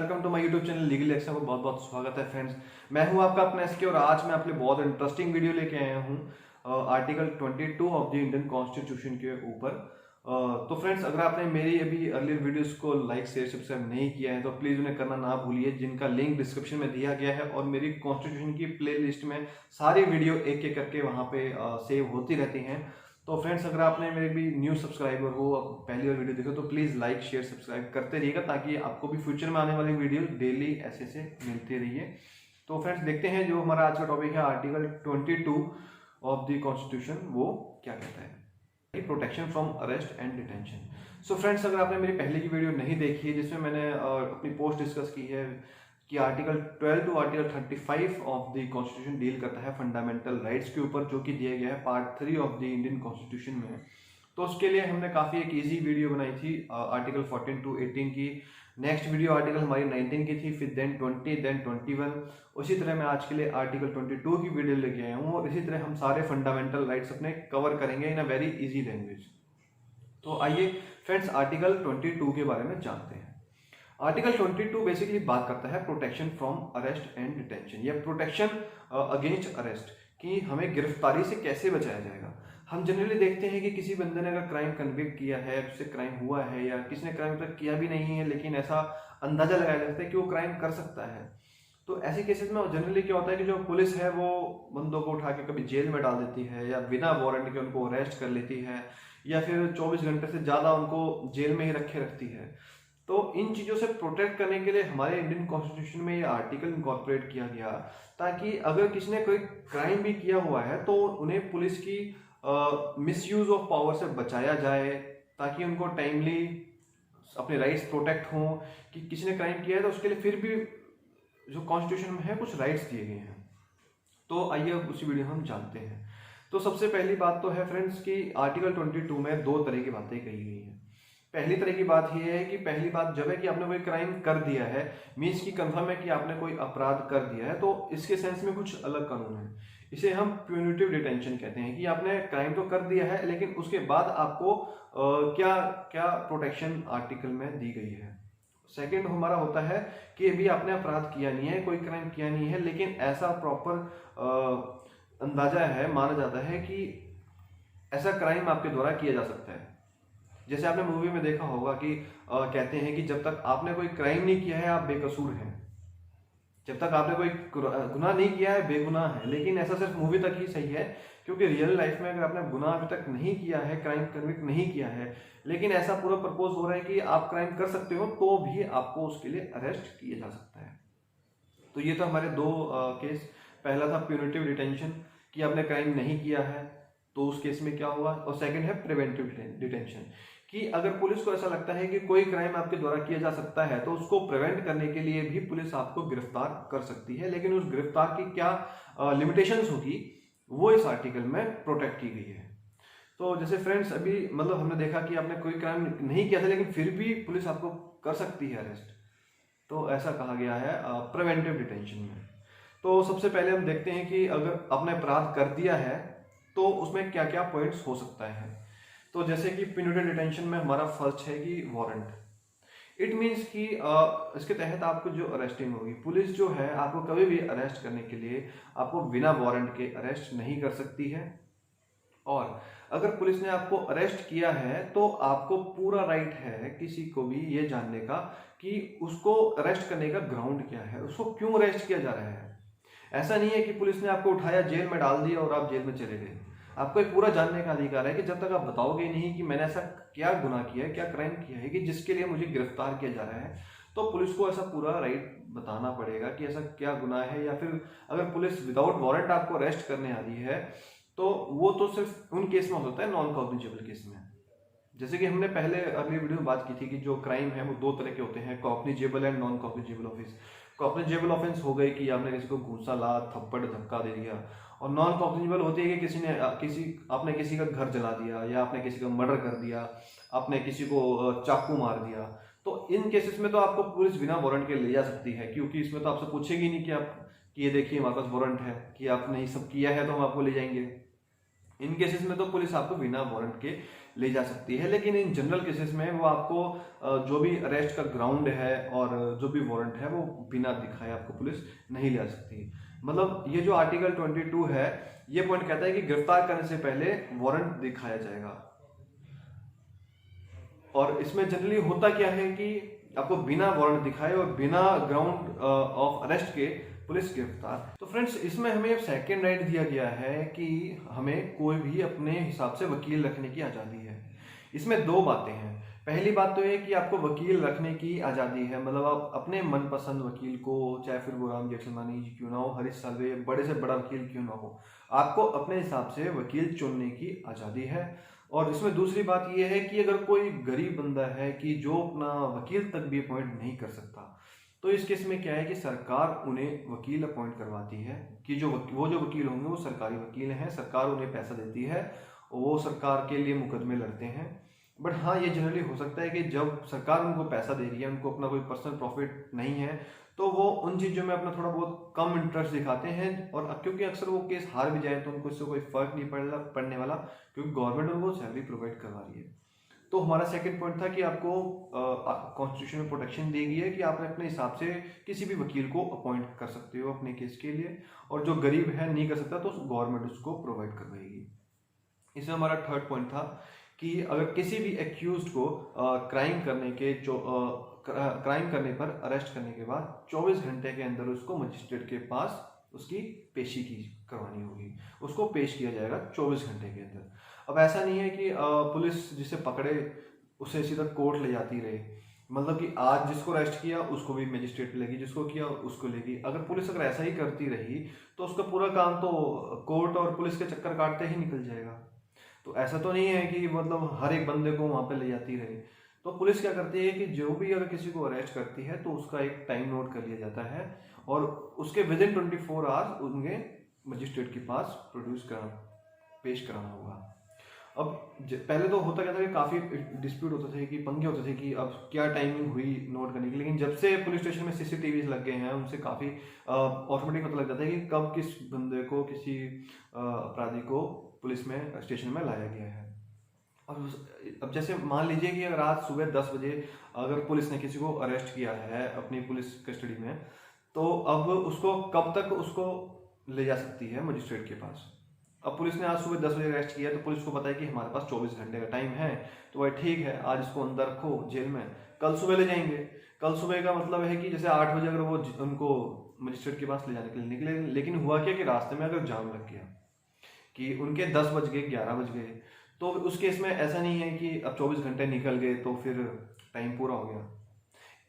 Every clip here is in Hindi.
Welcome to my YouTube channel legal action. को बहुत बहुत स्वागत है फ्रेंड्स। मैं हूं आपका अपना एसके और आज मैं आपके लिए बहुत इंटरेस्टिंग वीडियो लेके आया हूं article 22 of the Indian constitution के ऊपर। तो फ्रेंड्स, अगर आपने मेरी अभी अर्लियर वीडियोस को लाइक शेयर सब्सक्राइब नहीं किया है तो प्लीज उन्हें करना ना भूलिए, जिनका लिंक डिस्क्रिप्शन में दिया गया है। और मेरी कॉन्स्टिट्यूशन की प्ले लिस्ट में सारी वीडियो एक एक करके वहां पे सेव होती रहती हैं। तो फ्रेंड्स, अगर आपने मेरे भी न्यू सब्सक्राइबर हो, पहली बार वीडियो देखो, तो प्लीज़ लाइक शेयर सब्सक्राइब करते रहिएगा ताकि आपको भी फ्यूचर में आने वाली वीडियो डेली ऐसे से मिलती रहिए। तो फ्रेंड्स, देखते हैं जो हमारा आज का टॉपिक है आर्टिकल 22 ऑफ द कॉन्स्टिट्यूशन, वो क्या कहता है, protection from arrest and detention. So friends, अगर आपने मेरी पहले की वीडियो नहीं देखी है जिसमें मैंने अपनी पोस्ट डिस्कस की है कि article 12 to article 35 of the constitution deal करता है फंडामेंटल राइट्स के ऊपर, जो कि दिया गया है part 3 of the Indian constitution में। तो उसके लिए हमने काफ़ी एक इजी वीडियो बनाई थी आर्टिकल 14 टू 18 की। नेक्स्ट वीडियो आर्टिकल हमारी 19 की थी, फिर देन 20, देन 21। उसी तरह मैं आज के लिए आर्टिकल 22 की वीडियो लेके आया हूँ और इसी तरह हम सारे फंडामेंटल राइट्स अपने कवर करेंगे इन अ वेरी इजी लैंग्वेज। तो आइए फ्रेंड्स, आर्टिकल 22 के बारे में जानते हैं। आर्टिकल 22 बेसिकली बात करता है protection from arrest and detention, या प्रोटेक्शन अगेंस्ट अरेस्ट, कि हमें गिरफ्तारी से कैसे बचाया जाएगा। हम जनरली देखते हैं कि किसी बंदे ने अगर क्राइम कन्विक्ट किया है, उससे क्राइम हुआ है, या किसी ने क्राइम तक किया भी नहीं है लेकिन ऐसा अंदाजा लगाया जाता है कि वो क्राइम कर सकता है। तो ऐसे केसेस में जनरली क्या होता है कि जो पुलिस है वो बंदों को उठा के कभी जेल में डाल देती है, या बिना वारंट के उनको अरेस्ट कर लेती है, या फिर 24 घंटे से ज़्यादा उनको जेल में ही रखे रखती है। तो इन चीज़ों से प्रोटेक्ट करने के लिए हमारे इंडियन कॉन्स्टिट्यूशन में ये आर्टिकल इनकॉर्पोरेट किया गया, ताकि अगर किसी ने कोई क्राइम भी किया हुआ है तो उन्हें पुलिस की मिसयूज ऑफ पावर से बचाया जाए, ताकि उनको टाइमली अपने राइट्स प्रोटेक्ट हों। कि किसी ने क्राइम किया है तो उसके लिए फिर भी जो कॉन्स्टिट्यूशन में है कुछ राइट्स दिए गए हैं। तो आइए अब उसी वीडियो हम जानते हैं। तो सबसे पहली बात तो है फ्रेंड्स कि आर्टिकल 22 में दो तरह की बातें कही गई हैं। पहली तरह की बात यह है कि पहली बात जब है कि आपने कोई क्राइम कर दिया है, मीन्स की कंफर्म है कि आपने कोई अपराध कर दिया है, तो इसके सेंस में कुछ अलग कानून है। इसे हम प्यूनिटिव डिटेंशन कहते हैं, कि आपने क्राइम तो कर दिया है लेकिन उसके बाद आपको क्या क्या प्रोटेक्शन आर्टिकल में दी गई है। सेकंड हमारा होता है कि अभी आपने अपराध किया नहीं है, कोई क्राइम किया नहीं है, लेकिन ऐसा प्रॉपर अंदाजा है, माना जाता है कि ऐसा क्राइम आपके द्वारा किया जा सकता है। जैसे आपने मूवी में देखा होगा कि कहते हैं कि जब तक आपने कोई क्राइम नहीं किया है आप बेकसूर हैं, जब तक आपने कोई गुनाह नहीं किया है बेगुनाह है। लेकिन ऐसा सिर्फ मूवी तक ही सही है, क्योंकि रियल लाइफ में अगर आपने गुनाह अभी तक नहीं किया है, क्राइम कन्विक्ट नहीं किया है, लेकिन ऐसा पूरा प्रपोज हो रहा है कि आप क्राइम कर सकते हो, तो भी आपको उसके लिए अरेस्ट किया जा सकता है। तो ये तो हमारे दो केस। पहला था प्यूनिटिव डिटेंशन, कि आपने क्राइम नहीं किया है तो उस केस में क्या होगा, और सेकंड है प्रिवेंटिव डिटेंशन, कि अगर पुलिस को ऐसा लगता है कि कोई क्राइम आपके द्वारा किया जा सकता है तो उसको प्रिवेंट करने के लिए भी पुलिस आपको गिरफ्तार कर सकती है, लेकिन उस गिरफ्तार की क्या लिमिटेशंस होगी वो इस आर्टिकल में प्रोटेक्ट की गई है। तो जैसे फ्रेंड्स, अभी मतलब हमने देखा कि आपने कोई क्राइम नहीं किया था लेकिन फिर भी पुलिस आपको कर सकती है अरेस्ट, तो ऐसा कहा गया है प्रिवेंटिव डिटेंशन में। तो सबसे पहले हम देखते हैं कि अगर आपने अपराध कर दिया है तो उसमें क्या क्या पॉइंट्स हो सकता है। तो जैसे कि प्यूनिटिव डिटेंशन में हमारा फर्स्ट है कि वारंट। इट मीन्स कि इसके तहत आपको जो अरेस्टिंग होगी, पुलिस जो है आपको कभी भी अरेस्ट करने के लिए आपको बिना वारंट के अरेस्ट नहीं कर सकती है। और अगर पुलिस ने आपको अरेस्ट किया है तो आपको पूरा राइट है किसी को भी ये जानने का कि उसको अरेस्ट करने का ग्राउंड क्या है, उसको क्यों अरेस्ट किया जा रहा है। ऐसा नहीं है कि पुलिस ने आपको उठाया, जेल में डाल दिया और आप जेल में चले गए। आपको एक पूरा जानने का अधिकार है कि जब तक आप बताओगे नहीं कि मैंने ऐसा क्या गुनाह किया है, क्या क्राइम किया है कि जिसके लिए मुझे गिरफ्तार किया जा रहा है, तो पुलिस को ऐसा पूरा राइट बताना पड़ेगा कि ऐसा क्या गुनाह है। या फिर अगर पुलिस विदाउट वारंट आपको अरेस्ट करने आ रही है तो वो तो सिर्फ उन केस में हो सकता है, नॉन कॉग्निजेबल केस में। जैसे कि हमने पहले अगली वीडियो में बात की थी कि जो क्राइम है वो दो तरह के होते हैं, cognizable and non cognizable offence. Cognizable offence हो गई कि आपने किसी को घूसा, लात, थप्पड़, धक्का दे दिया। और नॉन कॉग्निजेबल होती है कि आपने किसी का घर जला दिया, या आपने किसी का मर्डर कर दिया, आपने किसी को चाकू मार दिया। तो इन केसेस में तो आपको पुलिस बिना वारंट के ले जा सकती है, क्योंकि इसमें तो आपसे पूछेगी नहीं कि आप, कि ये देखिए हमारे पास वारंट है, कि आपने ये सब किया है तो हम आपको ले जाएंगे। इन केसेस में तो पुलिस आपको बिना वारंट के ले जा सकती है, लेकिन इन जनरल केसेस में वो आपको जो भी अरेस्ट का ग्राउंड है और जो भी वारंट है वो बिना दिखाए आपको पुलिस नहीं ले जा सकती। मतलब ये जो आर्टिकल 22 है ये पॉइंट कहता है कि गिरफ्तार करने से पहले वारंट दिखाया जाएगा। और इसमें जनरली होता क्या है कि आपको बिना वारंट दिखाए और बिना ग्राउंड ऑफ अरेस्ट के पुलिस गिरफ्तार। तो फ्रेंड्स इसमें हमें सेकंड राइट दिया गया है कि हमें कोई भी अपने हिसाब से वकील रखने की आज़ादी है। इसमें दो बातें हैं। पहली बात तो ये कि आपको वकील रखने की आज़ादी है, मतलब आप अपने मनपसंद वकील को, चाहे फिर वो राम जेठमलानी जी क्यों ना हो, हरीश साल्वे, बड़े से बड़ा वकील क्यों ना हो, आपको अपने हिसाब से वकील चुनने की आज़ादी है। और इसमें दूसरी बात यह है कि अगर कोई गरीब बंदा है कि जो अपना वकील तक भी अपॉइंट नहीं कर सकता, तो इस केस में क्या है कि सरकार उन्हें वकील अपॉइंट करवाती है कि वो जो वकील होंगे वो सरकारी वकील हैं, सरकार उन्हें पैसा देती है, वो सरकार के लिए मुकदमे लड़ते हैं। बट हाँ, ये जनरली हो सकता है कि जब सरकार उनको पैसा दे रही है, उनको अपना कोई पर्सनल प्रॉफिट नहीं है, तो वो उन चीज़ों में अपना थोड़ा बहुत कम इंटरेस्ट दिखाते हैं। और क्योंकि अक्सर वो केस हार भी जाए तो उनको इससे कोई फर्क नहीं पड़ने वाला, क्योंकि गवर्नमेंट उनको सैलरी प्रोवाइड करवा रही है। तो हमारा सेकंड पॉइंट था कि आपको कॉन्स्टिट्यूशन में प्रोटेक्शन दी गई है कि आप अपने हिसाब से किसी भी वकील को अपॉइंट कर सकते हो अपने केस के लिए, और जो गरीब है नहीं कर सकता तो गवर्नमेंट उसको प्रोवाइड करवाएगी। इसमें हमारा थर्ड पॉइंट था कि अगर किसी भी एक्यूज्ड को क्राइम करने पर अरेस्ट करने के बाद 24 घंटे के अंदर उसको मजिस्ट्रेट के पास उसकी पेशी की करवानी होगी, उसको पेश किया जाएगा 24 घंटे के अंदर। अब ऐसा नहीं है कि पुलिस जिसे पकड़े उसे सीधा कोर्ट ले जाती रहे, मतलब कि आज जिसको अरेस्ट किया उसको भी मजिस्ट्रेट लेगी, जिसको किया उसको लेगी। अगर पुलिस अगर ऐसा ही करती रही तो उसका पूरा काम तो कोर्ट और पुलिस के चक्कर काटते ही निकल जाएगा। तो ऐसा तो नहीं है कि मतलब हर एक बंदे को वहां पे ले जाती रहे। तो पुलिस क्या करती है कि जो भी अगर किसी को अरेस्ट करती है तो उसका एक टाइम नोट कर लिया जाता है और उसके विद इन 24 आवर्स उनके मजिस्ट्रेट के पास पेश कराना होगा। अब पहले तो होता क्या था कि काफी डिस्प्यूट होते थे, कि पंगे होते थे कि अब क्या टाइमिंग हुई नोट करने की, लेकिन जब से पुलिस स्टेशन में सीसीटीवी लग गए हैं उनसे काफी ऑटोमेटिक पता लग जाता है कि कब किस बंदे को, किसी अपराधी को पुलिस में स्टेशन में लाया गया है। और अब जैसे मान लीजिए कि अगर आज सुबह 10 बजे अगर पुलिस ने किसी को अरेस्ट किया है अपनी पुलिस कस्टडी में, तो अब उसको कब तक उसको ले जा सकती है मजिस्ट्रेट के पास। अब पुलिस ने आज सुबह 10 बजे अरेस्ट किया तो पुलिस को पता है कि हमारे पास 24 घंटे का टाइम है, तो भाई ठीक है, आज इसको अंदर रखो जेल में, कल सुबह ले जाएंगे। कल सुबह का मतलब है कि जैसे 8 बजे अगर वो उनको मजिस्ट्रेट के पास ले जाने के लिए निकले, लेकिन हुआ क्या कि रास्ते में अगर जाम लग गया कि उनके 10 बज गए, 11 बज गए, तो उस केस में ऐसा नहीं है कि अब 24 घंटे निकल गए तो फिर टाइम पूरा हो गया।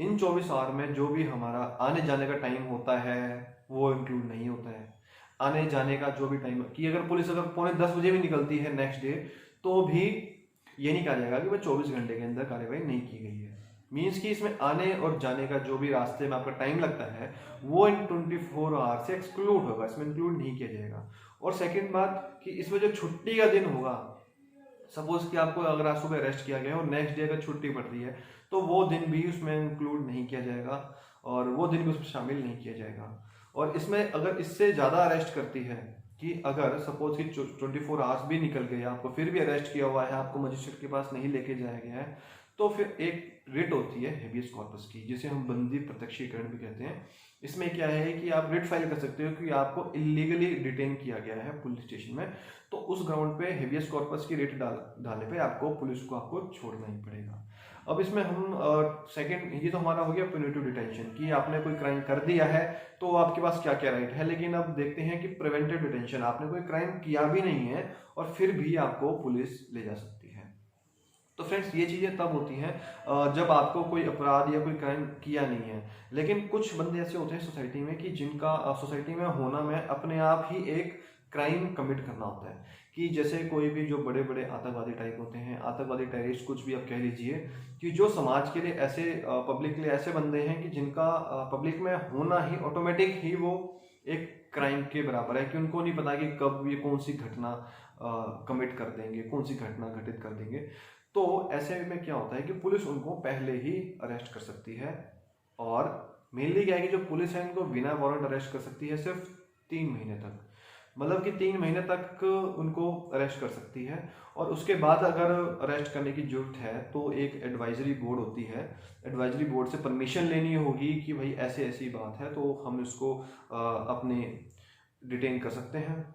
इन 24 आवर में जो भी हमारा आने जाने का टाइम होता है वो इंक्लूड नहीं होता है। आने जाने का जो भी टाइम कि अगर पुलिस अगर 9:45 बजे भी निकलती है नेक्स्ट डे, तो भी ये नहीं कहा जाएगा कि वह 24 घंटे के अंदर कार्रवाई नहीं की गई है। मीन्स कि इसमें आने और जाने का जो भी रास्ते में आपका टाइम लगता है वो इन 24 आवर से एक्सक्लूड होगा, इसमें इंक्लूड नहीं किया जाएगा। और सेकंड बात कि इसमें जो छुट्टी का दिन होगा, सपोज कि आपको अगर आज सुबह अरेस्ट किया गया और नेक्स्ट डे अगर छुट्टी पड़ रही है तो वो दिन भी उसमें इंक्लूड नहीं किया जाएगा और वो दिन भी उसमें शामिल नहीं किया जाएगा। और इसमें अगर इससे ज़्यादा अरेस्ट करती है कि अगर सपोज कि 24 आवर्स भी निकल गए, आपको फिर भी अरेस्ट किया हुआ है, आपको मजिस्ट्रेट के पास नहीं लेके जाया गया है, तो फिर एक रिट होती है हेबियस कॉर्पस की, जिसे हम बंदी प्रत्यक्षीकरण भी कहते हैं। इसमें क्या है कि आप रिट फाइल कर सकते हो कि आपको इलीगली डिटेन किया गया है पुलिस स्टेशन में, तो उस ग्राउंड पे हेबियस कॉर्पस की रिट डालने पे आपको पुलिस को आपको छोड़ना ही पड़ेगा। अब इसमें हम सेकंड, ये तो हमारा हो गया प्यूनिटिव डिटेंशन कि आपने कोई क्राइम कर दिया है तो आपके पास क्या क्या राइट है। लेकिन अब देखते हैं कि प्रिवेंटिव डिटेंशन, आपने कोई क्राइम किया भी नहीं है और फिर भी आपको पुलिस ले जा सकती है। तो फ्रेंड्स ये चीज़ें तब होती हैं जब आपको कोई अपराध या कोई क्राइम किया नहीं है। लेकिन कुछ बंदे ऐसे होते हैं सोसाइटी में कि जिनका सोसाइटी में होना में अपने आप ही एक क्राइम कमिट करना होता है, कि जैसे कोई भी जो बड़े बड़े आतंकवादी टाइप होते हैं, आतंकवादी टेररिस्ट कुछ भी आप कह लीजिए, कि जो समाज के लिए ऐसे पब्लिक के लिए ऐसे बंदे हैं कि जिनका पब्लिक में होना ही ऑटोमेटिक ही वो एक क्राइम के बराबर है, कि उनको नहीं पता कि कब ये कौन सी घटना कमिट कर देंगे, कौन सी घटना घटित कर देंगे। तो ऐसे में क्या होता है कि पुलिस उनको पहले ही अरेस्ट कर सकती है। और मेनली क्या है कि जो पुलिस है उनको बिना वारंट अरेस्ट कर सकती है सिर्फ 3 महीने तक। मतलब कि 3 महीने तक उनको अरेस्ट कर सकती है। और उसके बाद अगर अरेस्ट करने की जरूरत है तो एक एडवाइजरी बोर्ड होती है, एडवाइजरी बोर्ड से परमिशन लेनी होगी कि भाई ऐसे ऐसी बात है, तो हम इसको अपने डिटेन कर सकते हैं।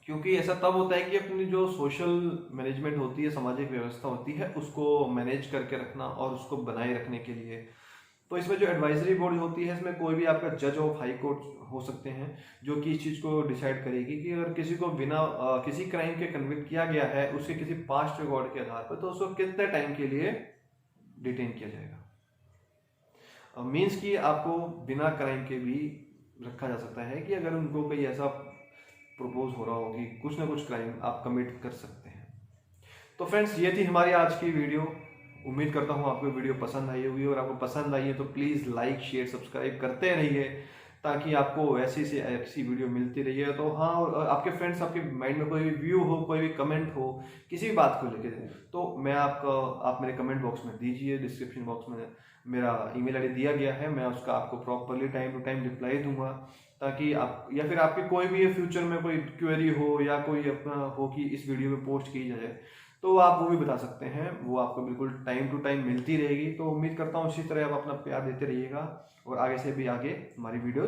क्योंकि ऐसा तब होता है कि अपनी जो सोशल मैनेजमेंट होती है, सामाजिक व्यवस्था होती है, उसको मैनेज करके रखना और उसको बनाए रखने के लिए। तो इसमें जो एडवाइजरी बोर्ड होती है, इसमें कोई भी आपका जज ऑफ हाई कोर्ट हो सकते हैं जो कि इस चीज़ को डिसाइड करेगी कि अगर किसी को बिना किसी क्राइम के कन्विक्ट किया गया है उसके किसी पास्ट रिकॉर्ड के आधार पर, तो उसको कितने टाइम के लिए डिटेन किया जाएगा। मीन्स कि आपको बिना क्राइम के भी रखा जा सकता है कि अगर उनको कोई ऐसा प्रपोज हो रहा हो कि कुछ ना कुछ क्राइम आप कमिट कर सकते हैं। तो फ्रेंड्स, ये थी हमारी आज की वीडियो। उम्मीद करता हूँ आपको वीडियो पसंद आई होगी, और आपको पसंद आई है तो प्लीज़ लाइक शेयर सब्सक्राइब करते रहिए ताकि आपको ऐसी से ऐसी वीडियो मिलती रही है। तो हाँ, और आपके फ्रेंड्स, आपके माइंड में कोई भी व्यू हो, कोई भी कमेंट हो किसी भी बात को लेकर, तो मैं आप मेरे कमेंट बॉक्स में दीजिए। डिस्क्रिप्शन बॉक्स में मेरा ईमेल आईडी दिया गया है, मैं उसका आपको properly time to time reply दूंगा, ताकि आप या फिर आपके कोई भी फ्यूचर में कोई क्वेरी हो या कोई अपना हो कि इस वीडियो में पोस्ट की जाए, तो आप वो भी बता सकते हैं। वो आपको बिल्कुल टाइम टू टाइम मिलती रहेगी। तो उम्मीद करता हूँ इसी तरह आप अपना प्यार देते रहिएगा और आगे से भी आगे हमारी वीडियो